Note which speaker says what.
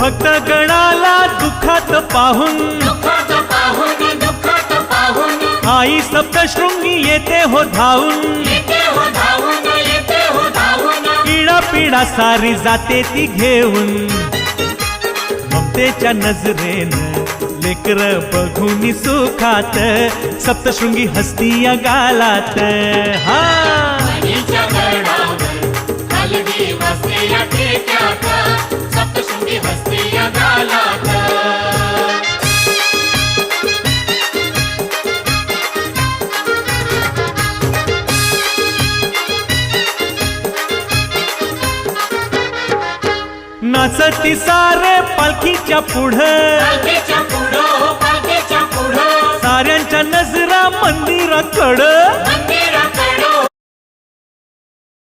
Speaker 1: भक्त गणाला दुःखात पाहून आई सप्तशृंगी येते हो धावून पीडा पीडा सारी जाते ती घेऊन ममतेच्या नजरेनं लेकर बघून सुखात सप्तशृंगी हसती या गालात हा
Speaker 2: सप्तशृंगी हसते या गालात
Speaker 1: नाचती सारे पालखीच्या पुढं साऱ्यांच्या नजरा मंदिराकडं